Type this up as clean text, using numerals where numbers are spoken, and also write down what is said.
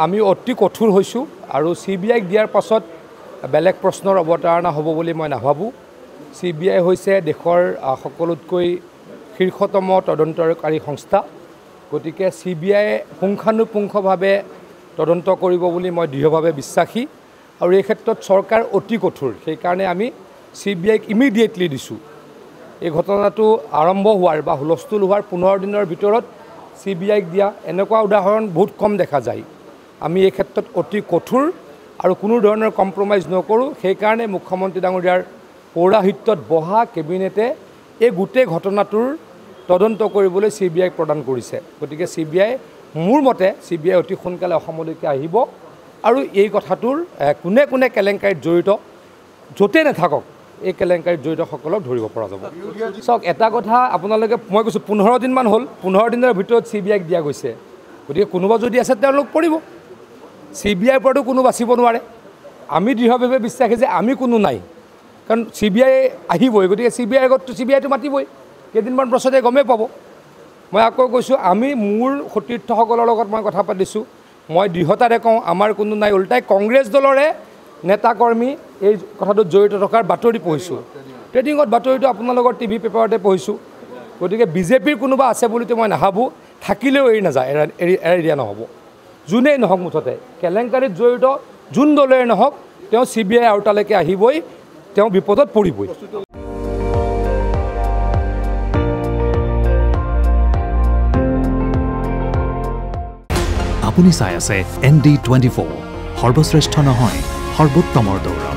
আমি অতি কঠোৰ হৈছোঁ আৰু CBIক দিয়াৰ পাছত বেলেগ প্ৰশ্নৰ অৱতাৰণা হ'ব বুলি মই নাভাবোঁ। CBI হৈছে দেশৰ সকলোতকৈ শীৰ্ষতম তদন্তকাৰী সংস্থা। গতিকে CBI পুংখানুপুংখভাৱে তদন্ত কৰিব বুলি মই দৃঢ়ভাৱে বিশ্বাসী আৰু এই ক্ষেত্ৰত চৰকাৰ অতি কঠোৰ। সেইকাৰণে আমি CBIক ইমিডিয়েটলি দিছোঁ। এই ঘটনাটো আৰম্ভ হোৱাৰ বা হুলস্থুল হোৱাৰ 15 দিনৰ ভিতৰত CBIক দিয়া এনেকুৱা উদাহৰণ বহুত কম দেখা যায়। আমি এই ক্ষেত্ৰত অতি কঠোৰ আৰু কোনো ধৰণৰ কম্প্ৰমাইজ নকৰোঁ। সেইকাৰণে মুখ্যমন্ত্ৰী ডাঙৰীয়াৰ পৌৰাহিত্যত বহা কেবিনেটে এই গোটেই ঘটনাটোৰ তদন্ত কৰিবলৈ CBIক প্ৰদান কৰিছে। গতিকে CBI মোৰ মতে CBI অতি সোনকালে অসমলৈকে আহিব আৰু এই কথাটোৰ কোনে কোনে কেলেংকাৰীত জড়িত য'তে নাথাকক এই কেলেংকাৰীত জড়িতসকলক ধৰিব পৰা যাব। চাওক এটা কথা আপোনালোকে মই কৈছোঁ 15 দিনমান হ'ল, 15 দিনৰ ভিতৰত CBIক দিয়া গৈছে। গতিকে কোনোবা যদি আছে তেওঁলোক পৰিব। CBIৰ পৰাতো কোনো বাচিব নোৱাৰে। আমি দৃঢ়ভাৱে বিশ্বাসী যে আমি কোনো নাই, কাৰণ CBI আহিবই। গতিকে CBIৰ আগততো CBIটো মাতিবই, কেইদিনমান পাছতে গমেই পাব। মই আকৌ কৈছোঁ আমি মোৰ সতীৰ্থসকলৰ লগত মই কথা পাতিছোঁ, মই দৃঢ়তাৰে কওঁ আমাৰ কোনো নাই। ওলোটাই কংগ্ৰেছ দলৰে নেতাকৰ্মী এই কথাটোত জড়িত থকাৰ বাতৰি পঢ়িছোঁ। ট্ৰেডিঙত বাতৰিটো আপোনালোকৰ TV পেপাৰতে পঢ়িছোঁ। গতিকে বিজেপিৰ কোনোবা আছে বুলিতো মই নাভাবোঁ। থাকিলেও এৰি নাযায়, এৰি দিয়া নহ'ব। যোনেই নহওক মুঠতে কেলেংকাৰীত জড়িত যোন দলেই নহওক তেওঁ CBI আওতালৈকে আহিবই, তেওঁ বিপদত পৰিবই। আপুনি চাই আছে ND24, সৰ্বশ্ৰেষ্ঠ নহয় সৰ্বোত্তমৰ দৌৰ।